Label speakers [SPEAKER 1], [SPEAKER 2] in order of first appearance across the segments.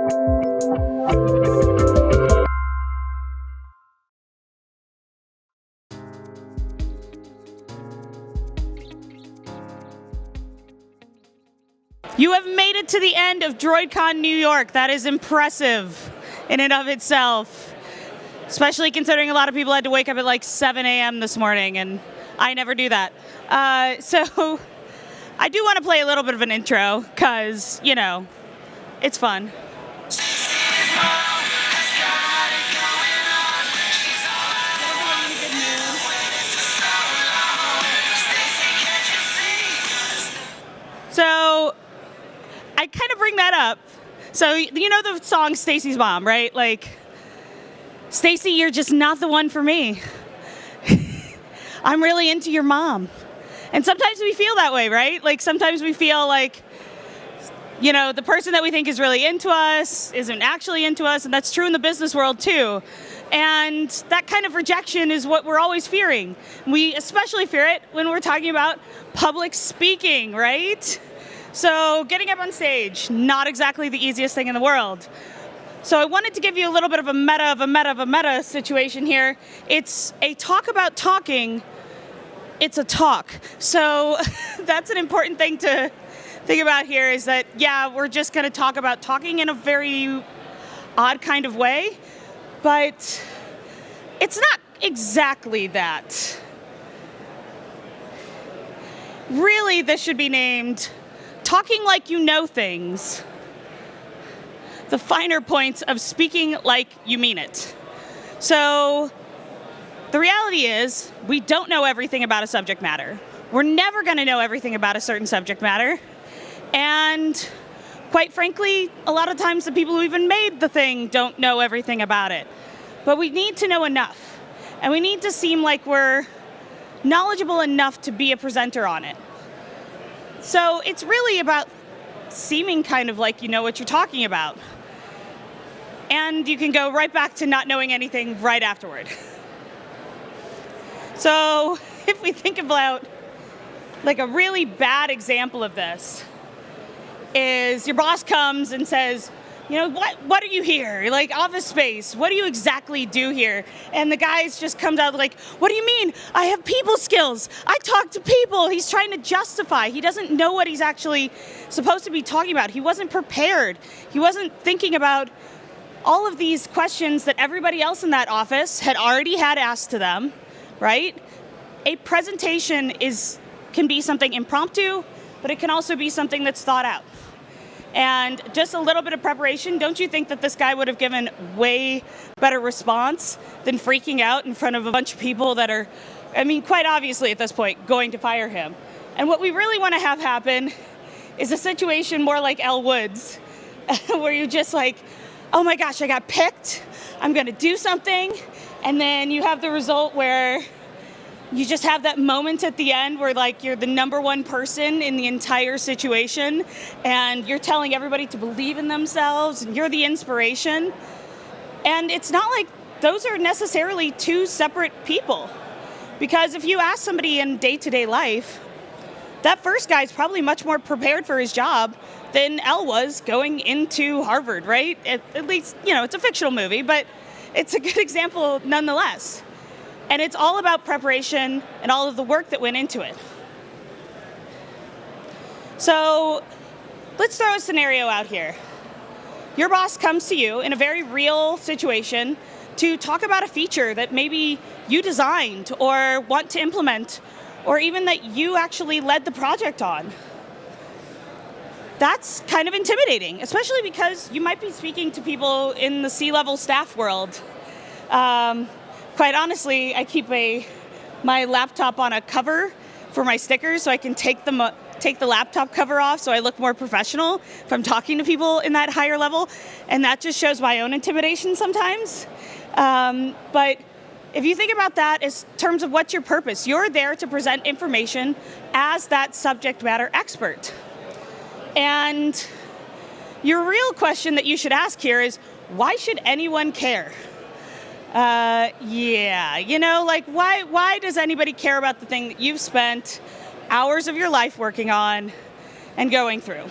[SPEAKER 1] You have made it to the end of droidCon New York. That is impressive in and of itself, especially considering a lot of people had to wake up at like 7 a.m. this morning, and I never do that. So I do want to play a little bit of an intro because, you know, it's fun. So I kind of bring that up. So you know the song Stacy's Mom, right? Like, Stacy, you're just not the one for me. I'm really into your mom. And sometimes we feel that way, right? Like sometimes we feel like, you know, the person that we think is really into us isn't actually into us, and that's true in the business world too. And that kind of rejection is what we're always fearing. We especially fear it when we're talking about public speaking, right? So getting up on stage, not exactly the easiest thing in the world. So I wanted to give you a little bit of a meta situation here. It's a talk about talking. It's a talk. So that's an important thing to think about here is that, yeah, we're just going to talk about talking in a very odd kind of way, but it's not exactly that. Really, this should be named Talking Like You Know Things. The finer points of speaking like you mean it. So the reality is we don't know everything about a subject matter. We're never going to know everything about a certain subject matter. And quite frankly, a lot of times the people who even made the thing don't know everything about it. But we need to know enough. And we need to seem like we're knowledgeable enough to be a presenter on it. So it's really about seeming kind of like you know what you're talking about. And you can go right back to not knowing anything right afterward. So if we think about like a really bad example of this is your boss comes and says, you know, what are you here? Like office space, what do you exactly do here? And the guy just comes out like, what do you mean? I have people skills. I talk to people. He's trying to justify. He doesn't know what he's actually supposed to be talking about. He wasn't prepared. He wasn't thinking about all of these questions that everybody else in that office had already had asked to them, right? A presentation can be something impromptu, but it can also be something that's thought out. And just a little bit of preparation, don't you think that this guy would have given way better response than freaking out in front of a bunch of people that are, I mean, quite obviously at this point, going to fire him? And what we really want to have happen is a situation more like Elle Woods, where you're just like, oh my gosh, I got picked, I'm going to do something, and then you have the result where you just have that moment at the end where like you're the number one person in the entire situation and you're telling everybody to believe in themselves and you're the inspiration. And it's not like those are necessarily two separate people. Because if you ask somebody in day-to-day life, that first guy's probably much more prepared for his job than Elle was going into Harvard, right? At least, you know, it's a fictional movie, but it's a good example nonetheless. And it's all about preparation and all of the work that went into it. So let's throw a scenario out here. Your boss comes to you in a very real situation to talk about a feature that maybe you designed or want to implement, or even that you actually led the project on. That's kind of intimidating, especially because you might be speaking to people in the C-level staff world. Quite honestly, I keep my laptop on a cover for my stickers so I can take the laptop cover off so I look more professional if I'm talking to people in that higher level. And that just shows my own intimidation sometimes. But if you think about that in terms of what's your purpose, you're there to present information as that subject matter expert. And your real question that you should ask here is, why should anyone care? Yeah, you know, like why does anybody care about the thing that you've spent hours of your life working on and going through?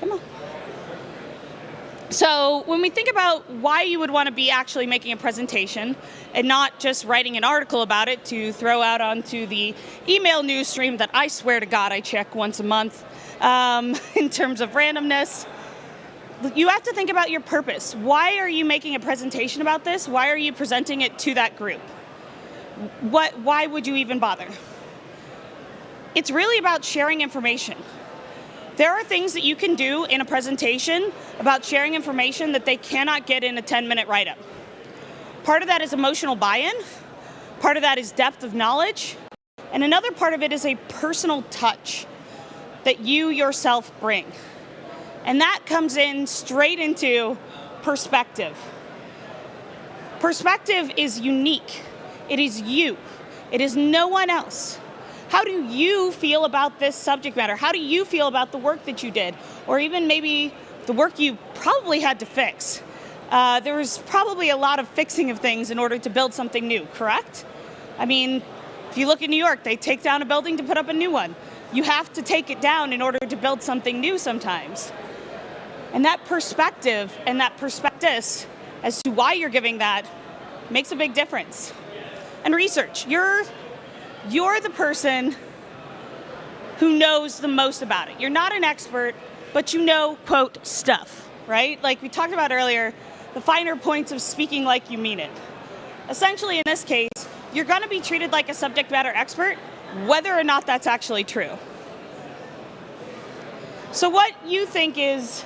[SPEAKER 1] Come on. So when we think about why you would want to be actually making a presentation and not just writing an article about it to throw out onto the email news stream that I swear to God I check once a month in terms of randomness, you have to think about your purpose. Why are you making a presentation about this? Why are you presenting it to that group? Why would you even bother? It's really about sharing information. There are things that you can do in a presentation about sharing information that they cannot get in a 10-minute write-up. Part of that is emotional buy-in, part of that is depth of knowledge, and another part of it is a personal touch that you yourself bring. And that comes in straight into perspective. Perspective is unique. It is you. It is no one else. How do you feel about this subject matter? How do you feel about the work that you did? Or even maybe the work you probably had to fix. There was probably a lot of fixing of things in order to build something new, correct? I mean, if you look in New York, they take down a building to put up a new one. You have to take it down in order to build something new sometimes. And that perspective and that prospectus as to why you're giving that makes a big difference. And research. You're the person who knows the most about it. You're not an expert, but you know, quote, stuff, right? Like we talked about earlier, the finer points of speaking like you mean it. Essentially, in this case, you're going to be treated like a subject matter expert, whether or not that's actually true. So what you think is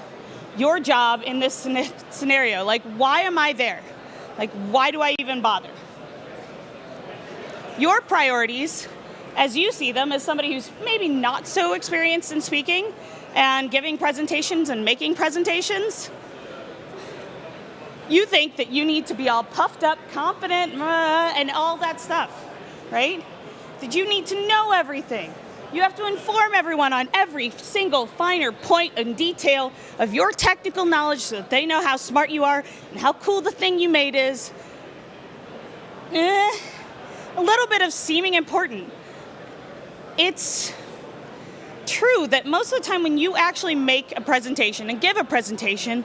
[SPEAKER 1] your job in this scenario? Like, why am I there? Like, why do I even bother? Your priorities, as you see them, as somebody who's maybe not so experienced in speaking and giving presentations and making presentations, you think that you need to be all puffed up, confident, and all that stuff, right? That you need to know everything. You have to inform everyone on every single finer point and detail of your technical knowledge so that they know how smart you are and how cool the thing you made is. A little bit of seeming important. It's true that most of the time when you actually make a presentation and give a presentation,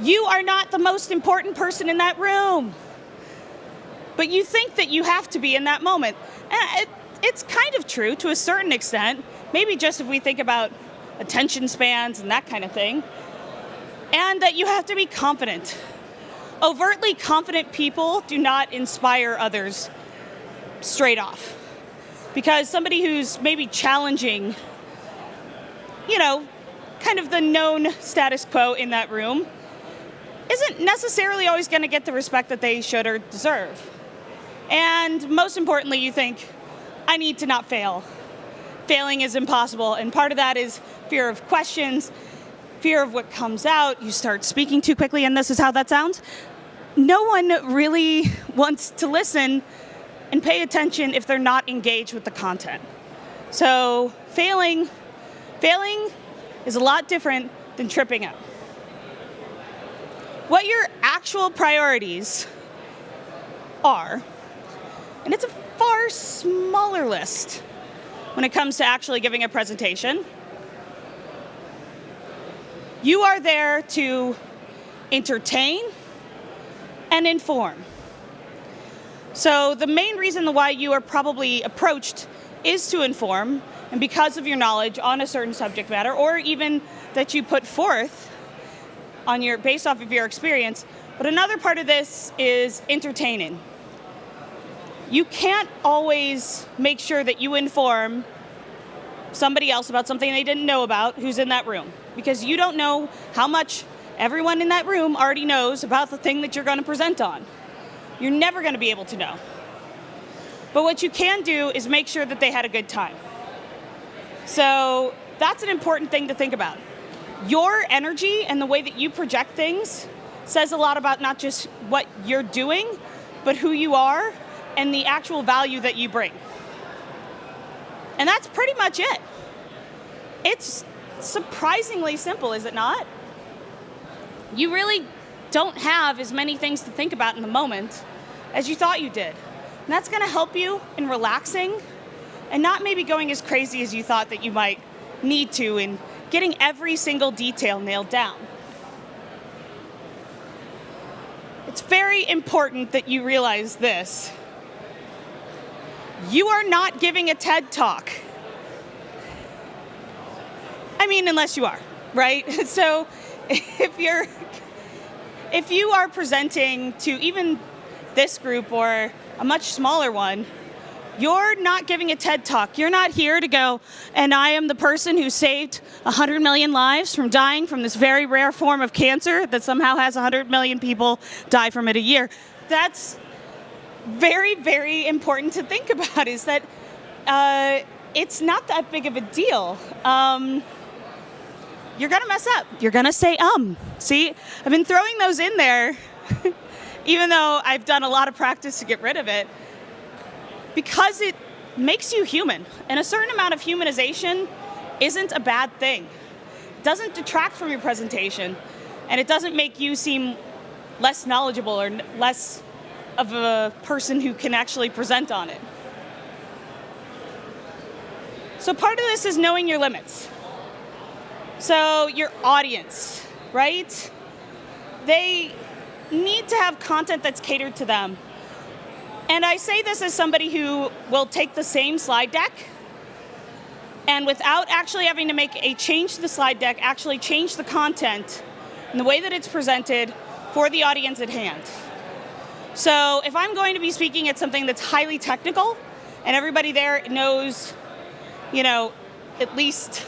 [SPEAKER 1] you are not the most important person in that room. But you think that you have to be in that moment. And it's kind of true to a certain extent, maybe just if we think about attention spans and that kind of thing, and that you have to be confident. Overtly confident people do not inspire others straight off. Because somebody who's maybe challenging, kind of the known status quo in that room, isn't necessarily always going to get the respect that they should or deserve. And most importantly, you think, I need to not fail. Failing is impossible. And part of that is fear of questions, fear of what comes out. You start speaking too quickly, and this is how that sounds. No one really wants to listen and pay attention if they're not engaged with the content. So failing is a lot different than tripping up. What your actual priorities are, and it's a far smaller list when it comes to actually giving a presentation. You are there to entertain and inform. So the main reason why you are probably approached is to inform, and because of your knowledge on a certain subject matter, or even that you put forth based off of your experience. But another part of this is entertaining. You can't always make sure that you inform somebody else about something they didn't know about who's in that room, because you don't know how much everyone in that room already knows about the thing that you're going to present on. You're never going to be able to know. But what you can do is make sure that they had a good time. So that's an important thing to think about. Your energy and the way that you project things says a lot about not just what you're doing, but who you are and the actual value that you bring. And that's pretty much it. It's surprisingly simple, is it not? You really don't have as many things to think about in the moment as you thought you did. And that's going to help you in relaxing and not maybe going as crazy as you thought that you might need to in getting every single detail nailed down. It's very important that you realize this. You are not giving a TED Talk. I mean, unless you are, right? So if you are presenting to even this group or a much smaller one, you're not giving a TED Talk. You're not here to go, and I am the person who saved 100 million lives from dying from this very rare form of cancer that somehow has 100 million people die from it a year. That's very, very important to think about, is that it's not that big of a deal. You're going to mess up. You're going to say, See, I've been throwing those in there, even though I've done a lot of practice to get rid of it, because it makes you human. And a certain amount of humanization isn't a bad thing. It doesn't detract from your presentation, and it doesn't make you seem less knowledgeable or less of a person who can actually present on it. So part of this is knowing your limits. So your audience, right? They need to have content that's catered to them. And I say this as somebody who will take the same slide deck and without actually having to make a change to the slide deck, actually change the content and the way that it's presented for the audience at hand. So if I'm going to be speaking at something that's highly technical and everybody there knows, at least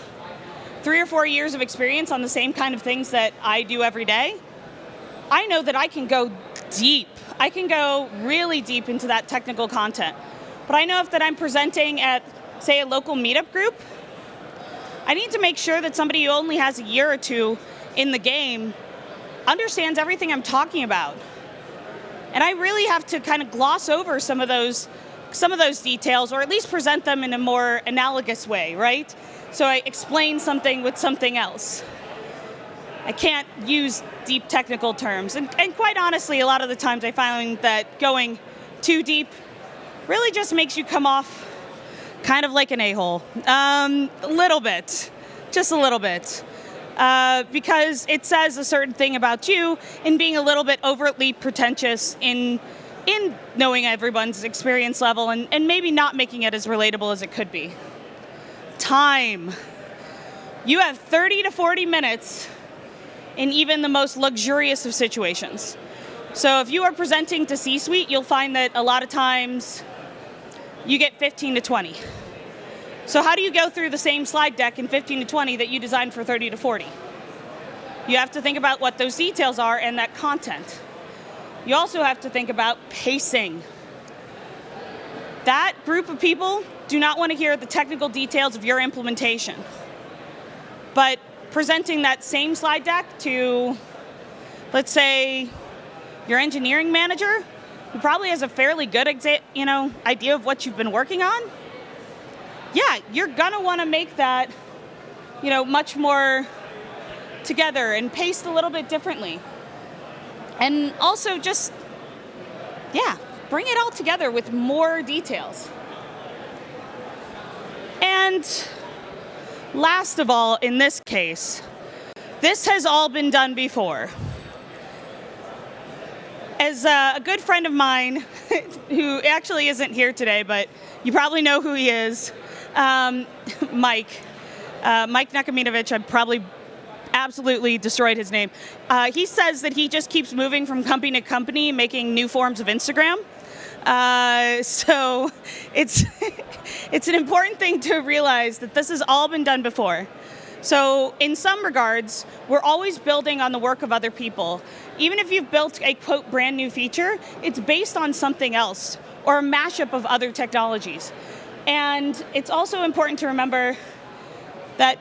[SPEAKER 1] 3 or 4 years of experience on the same kind of things that I do every day, I know that I can go deep. I can go really deep into that technical content. But I know if that I'm presenting at, say, a local meetup group, I need to make sure that somebody who only has a year or two in the game understands everything I'm talking about. And I really have to kind of gloss over some of those details, or at least present them in a more analogous way, right? So I explain something with something else. I can't use deep technical terms. And quite honestly, a lot of the times I find that going too deep really just makes you come off kind of like an a-hole. A little bit, just a little bit. Because it says a certain thing about you in being a little bit overtly pretentious in knowing everyone's experience level and maybe not making it as relatable as it could be. Time. You have 30 to 40 minutes in even the most luxurious of situations. So if you are presenting to C-suite, you'll find that a lot of times you get 15 to 20. So how do you go through the same slide deck in 15 to 20 that you designed for 30 to 40? You have to think about what those details are and that content. You also have to think about pacing. That group of people do not want to hear the technical details of your implementation. But presenting that same slide deck to, let's say, your engineering manager, who probably has a fairly good idea of what you've been working on, yeah, you're gonna want to make that, much more together and paced a little bit differently. And also just, bring it all together with more details. And last of all, in this case, this has all been done before. As a good friend of mine, who actually isn't here today, but you probably know who he is, Mike Nakamitowicz, I probably absolutely destroyed his name. He says that he just keeps moving from company to company, making new forms of Instagram. So it's it's an important thing to realize that this has all been done before. So in some regards, we're always building on the work of other people. Even if you've built a, quote, brand new feature, it's based on something else or a mashup of other technologies. And it's also important to remember that,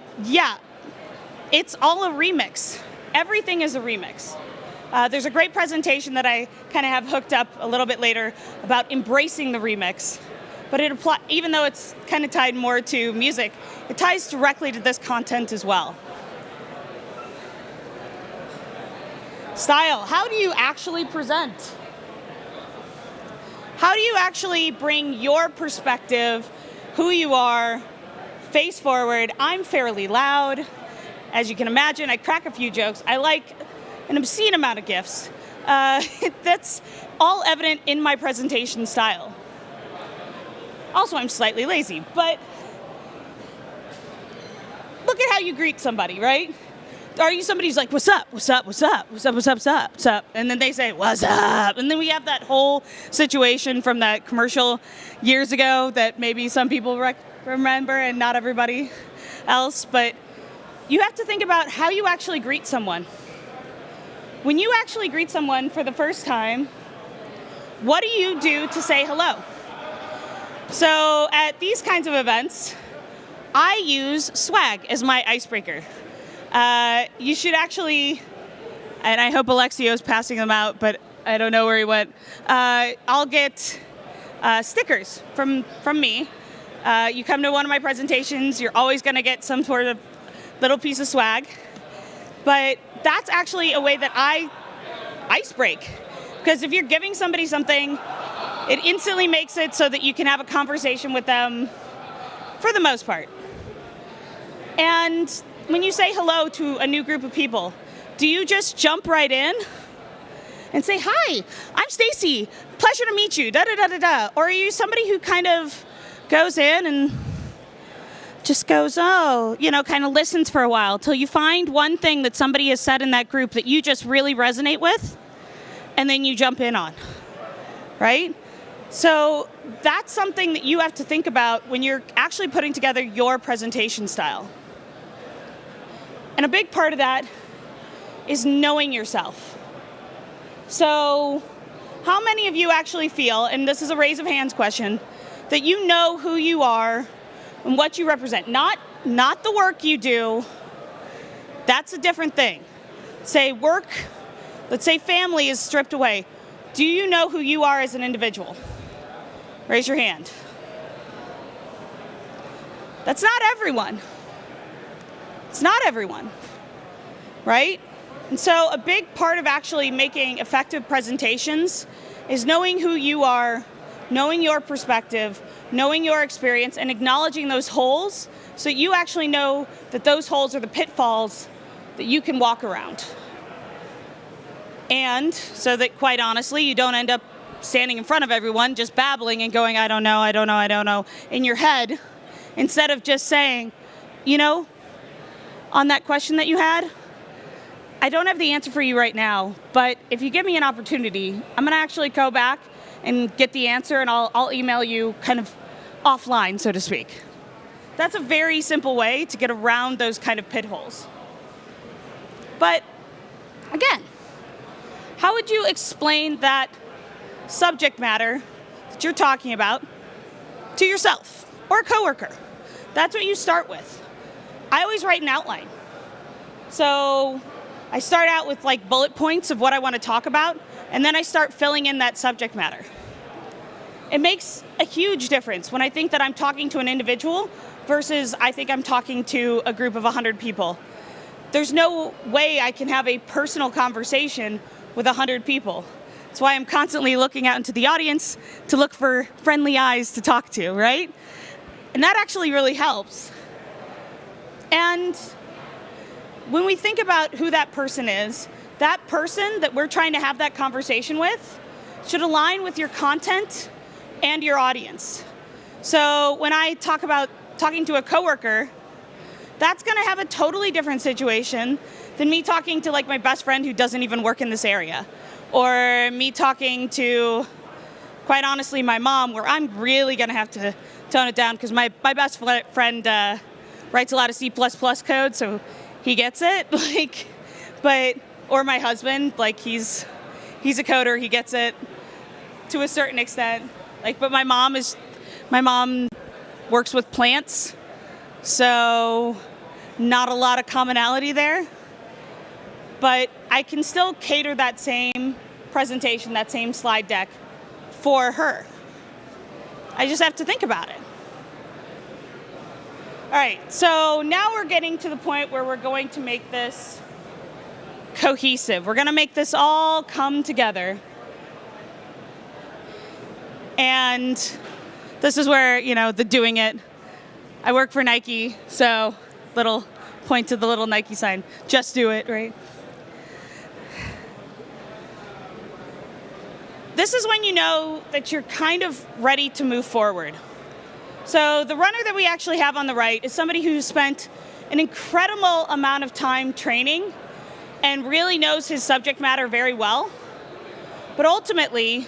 [SPEAKER 1] it's all a remix. Everything is a remix. There's a great presentation that I kind of have hooked up a little bit later about embracing the remix. But even though it's kind of tied more to music, it ties directly to this content as well. Style. How do you actually present? How do you actually bring your perspective, who you are, face forward? I'm fairly loud, As you can imagine, I crack a few jokes. I like an obscene amount of gifts. That's all evident in my presentation style. Also, I'm slightly lazy, but look at how you greet somebody, right? Are you somebody who's like, what's up, what's up, what's up, what's up, what's up, what's up, what's up? And then they say, what's up? And then we have that whole situation from that commercial years ago that maybe some people remember and not everybody else. But you have to think about how you actually greet someone. When you actually greet someone for the first time, what do you do to say hello? So at these kinds of events, I use swag as my icebreaker. You should actually, and I hope Alexio's passing them out, but I don't know where he went. I'll get stickers from me. You come to one of my presentations, you're always going to get some sort of little piece of swag. But that's actually a way that I ice break. Because if you're giving somebody something, it instantly makes it so that you can have a conversation with them for the most part. And when you say hello to a new group of people, do you just jump right in and say, hi, I'm Stacy, pleasure to meet you, da-da-da-da-da? Or are you somebody who kind of goes in and just goes, oh, kind of listens for a while till you find one thing that somebody has said in that group that you just really resonate with, and then you jump in on, right? So that's something that you have to think about when you're actually putting together your presentation style. And a big part of that is knowing yourself. So how many of you actually feel, and this is a raise of hands question, that you know who you are and what you represent? Not the work you do. That's a different thing. Say work, let's say family is stripped away. Do you know who you are as an individual? Raise your hand. That's not everyone. It's not everyone, right? And so a big part of actually making effective presentations is knowing who you are, knowing your perspective, knowing your experience, and acknowledging those holes so you actually know that those holes are the pitfalls that you can walk around. And so that, quite honestly, you don't end up standing in front of everyone just babbling and going, I don't know, I don't know, I don't know, in your head, instead of just saying, on that question that you had, I don't have the answer for you right now, but if you give me an opportunity, I'm going to actually go back and get the answer, and I'll email you kind of offline, so to speak. That's a very simple way to get around those kind of pit holes. But again, how would you explain that subject matter that you're talking about to yourself or a coworker? That's what you start with. I always write an outline. So I start out with like bullet points of what I want to talk about, and then I start filling in that subject matter. It makes a huge difference when I think that I'm talking to an individual versus I think I'm talking to a group of 100 people. There's no way I can have a personal conversation with 100 people. That's why I'm constantly looking out into the audience to look for friendly eyes to talk to, right? And that actually really helps. And when we think about who that person is, that person that we're trying to have that conversation with should align with your content and your audience. So when I talk about talking to a coworker, that's going to have a totally different situation than me talking to like my best friend who doesn't even work in this area, or me talking to, quite honestly, my mom, where I'm really going to have to tone it down because my best friend writes a lot of C++ code, so he gets it. Or my husband, like he's a coder, he gets it to a certain extent. But my mom works with plants, so not a lot of commonality there. But I can still cater that same presentation, that same slide deck for her. I just have to think about it. All right, so now we're getting to the point where we're going to make this cohesive. We're going to make this all come together. And this is where, the doing it. I work for Nike, so little point to the little Nike sign. Just do it, right? This is when you know that you're kind of ready to move forward. So the runner that we actually have on the right is somebody who spent an incredible amount of time training and really knows his subject matter very well. But ultimately,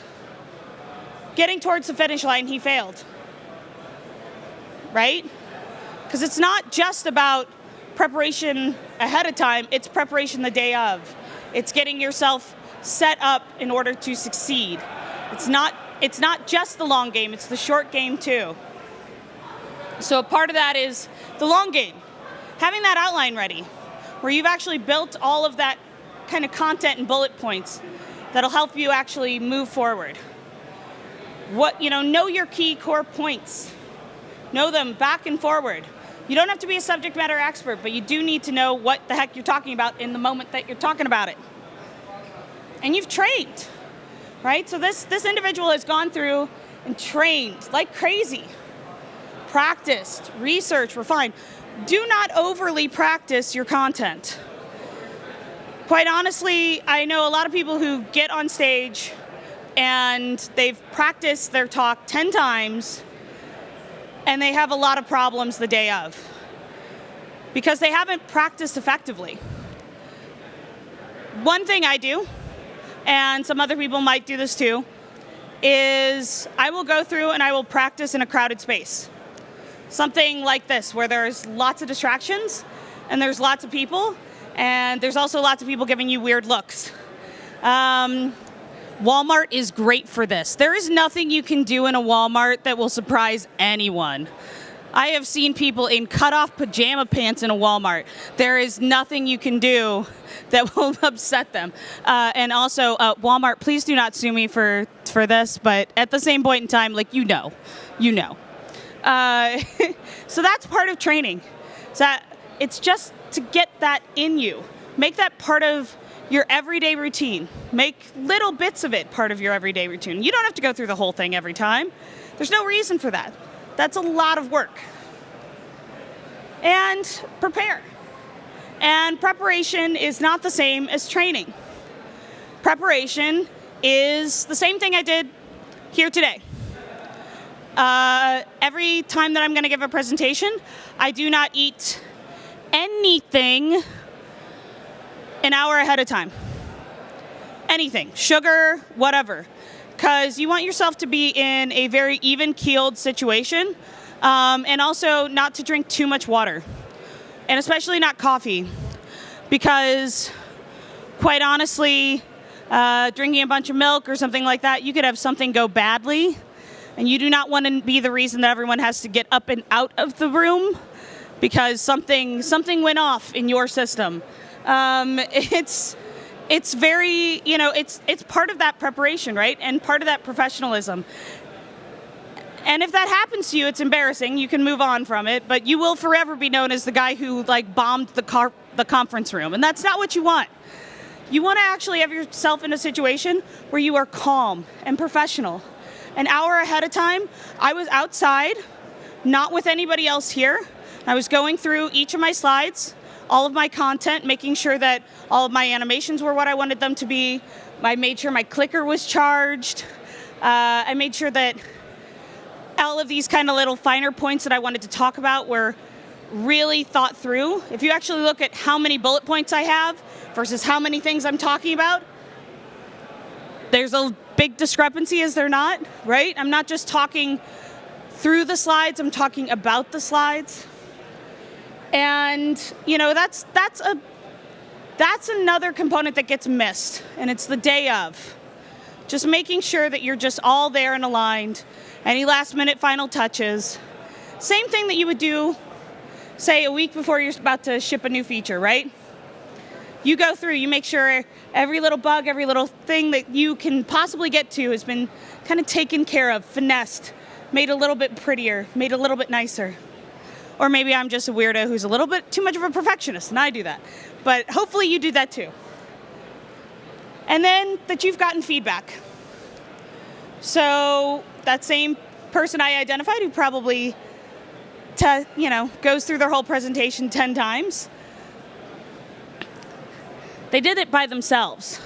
[SPEAKER 1] getting towards the finish line, he failed. Right? Because it's not just about preparation ahead of time, it's preparation the day of. It's getting yourself set up in order to succeed. It's not just the long game, it's the short game too. So part of that is the long game. Having that outline ready, where you've actually built all of that kind of content and bullet points that'll help you actually move forward. Know your key core points. Know them back and forward. You don't have to be a subject matter expert, but you do need to know what the heck you're talking about in the moment that you're talking about it. And you've trained, right? So this individual has gone through and trained like crazy. Practiced, researched, refined. Do not overly practice your content. Quite honestly, I know a lot of people who get on stage and they've practiced their talk 10 times and they have a lot of problems the day of because they haven't practiced effectively. One thing I do, and some other people might do this too, is I will go through and I will practice in a crowded space. Something like this, where there's lots of distractions and there's lots of people, and there's also lots of people giving you weird looks. Walmart is great for this. There is nothing you can do in a Walmart that will surprise anyone. I have seen people in cut-off pajama pants in a Walmart. There is nothing you can do that will upset them. And also, Walmart, please do not sue me for this, but at the same point in time, you know. So that's part of training. So it's just to get that in you. Make that part of your everyday routine. Make little bits of it part of your everyday routine. You don't have to go through the whole thing every time. There's no reason for that. That's a lot of work. And prepare. And preparation is not the same as training. Preparation is the same thing I did here today. Every time that I'm going to give a presentation, I do not eat anything an hour ahead of time. Anything, sugar, whatever. Because you want yourself to be in a very even-keeled situation, and also not to drink too much water, and especially not coffee, because quite honestly, drinking a bunch of milk or something like that, you could have something go badly, and you do not want to be the reason that everyone has to get up and out of the room because something went off in your system. It's very, it's part of that preparation, right? And part of that professionalism. And if that happens to you, it's embarrassing. You can move on from it, but you will forever be known as the guy who bombed the conference room. And that's not what you want. You want to actually have yourself in a situation where you are calm and professional. An hour ahead of time, I was outside, not with anybody else here. I was going through each of my slides, all of my content, making sure that all of my animations were what I wanted them to be. I made sure my clicker was charged. I made sure that all of these kind of little finer points that I wanted to talk about were really thought through. If you actually look at how many bullet points I have versus how many things I'm talking about, there's a big discrepancy, is there not? Right? I'm not just talking through the slides, I'm talking about the slides. And, that's another component that gets missed, and it's the day of. Just making sure that you're just all there and aligned. Any last minute final touches. Same thing that you would do, say, a week before you're about to ship a new feature, right? You go through, you make sure every little bug, every little thing that you can possibly get to has been kind of taken care of, finessed, made a little bit prettier, made a little bit nicer. Or maybe I'm just a weirdo who's a little bit too much of a perfectionist, and I do that. But hopefully you do that too. And then that you've gotten feedback. So that same person I identified who probably goes through their whole presentation 10 times, They did it by themselves.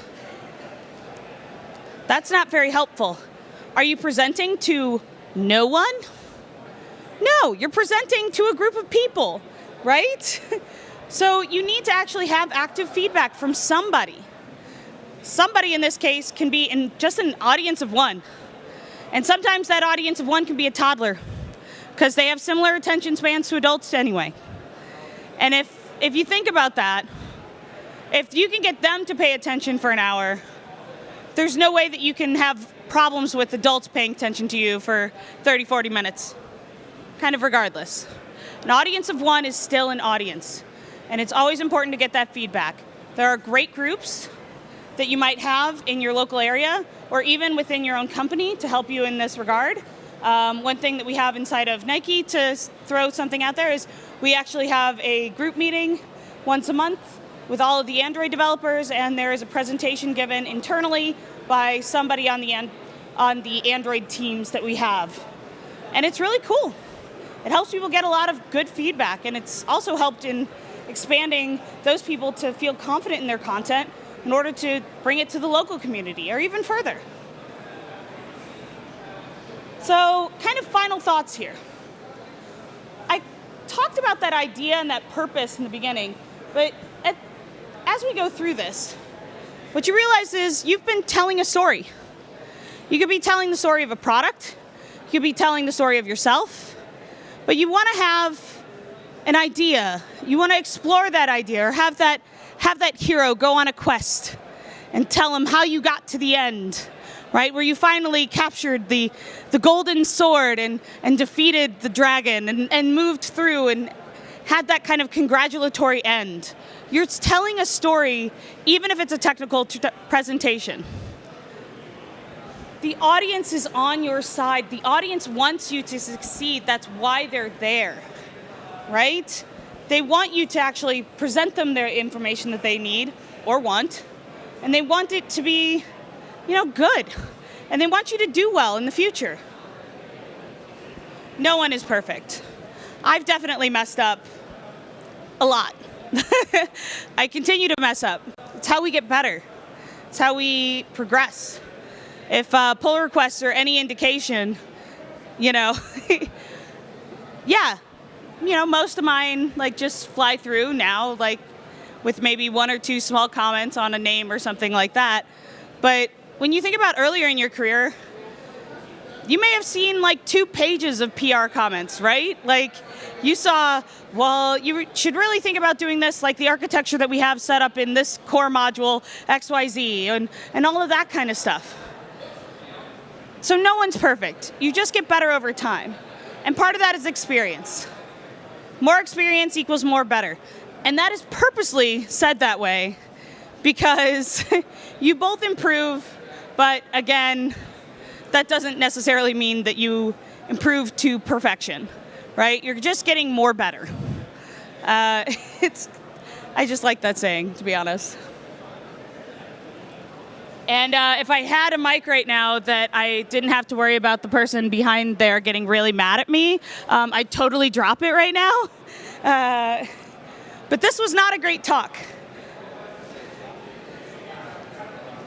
[SPEAKER 1] That's not very helpful. Are you presenting to no one? No, you're presenting to a group of people, right? So you need to actually have active feedback from somebody. Somebody in this case can be in just an audience of one. And sometimes that audience of one can be a toddler because they have similar attention spans to adults anyway. And if you think about that, if you can get them to pay attention for an hour, there's no way that you can have problems with adults paying attention to you for 30, 40 minutes, kind of regardless. An audience of one is still an audience, and it's always important to get that feedback. There are great groups that you might have in your local area or even within your own company to help you in this regard. One thing that we have inside of Nike, to throw something out there, is we actually have a group meeting once a month with all of the Android developers, and there is a presentation given internally by somebody on the Android teams that we have. And it's really cool. It helps people get a lot of good feedback, and it's also helped in expanding those people to feel confident in their content in order to bring it to the local community or even further. So, kind of final thoughts here. I talked about that idea and that purpose in the beginning, but as we go through this, what you realize is you've been telling a story. You could be telling the story of a product, you could be telling the story of yourself, but you want to have an idea. You want to explore that idea or have that hero go on a quest and tell him how you got to the end, right? Where you finally captured the golden sword and defeated the dragon and moved through and had that kind of congratulatory end. You're telling a story, even if it's a technical presentation. The audience is on your side. The audience wants you to succeed. That's why they're there, right? They want you to actually present them their information that they need or want, and they want it to be, good. And they want you to do well in the future. No one is perfect. I've definitely messed up a lot. I continue to mess up. It's how we get better. It's how we progress. If pull requests are any indication, yeah, most of mine just fly through now, with maybe one or two small comments on a name or something like that. But when you think about earlier in your career, you may have seen 2 pages of PR comments, right? You saw, well, you should really think about doing this, the architecture that we have set up in this core module, XYZ, and all of that kind of stuff. So no one's perfect. You just get better over time. And part of that is experience. More experience equals more better. And that is purposely said that way because you both improve, but again, that doesn't necessarily mean that you improve to perfection, right? You're just getting more better. I just like that saying, to be honest. And if I had a mic right now that I didn't have to worry about the person behind there getting really mad at me, I'd totally drop it right now. But this was not a great talk.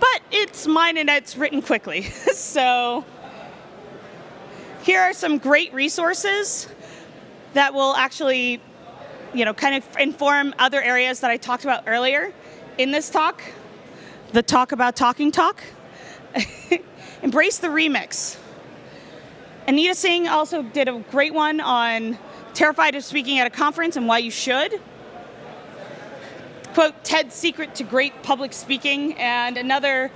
[SPEAKER 1] But it's mine and it's written quickly. So here are some great resources that will actually, kind of inform other areas that I talked about earlier in this talk. The talk about talking talk. Embrace the remix. Anita Singh also did a great one on terrified of speaking at a conference and why you should. Quote, Ted's secret to great public speaking, and another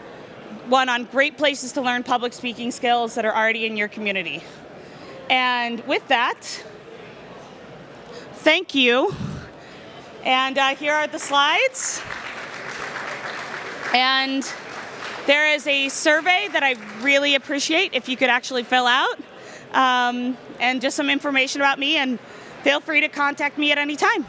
[SPEAKER 1] one on great places to learn public speaking skills that are already in your community. And with that, thank you. And here are the slides. And there is a survey that I really appreciate if you could actually fill out, and just some information about me, and feel free to contact me at any time.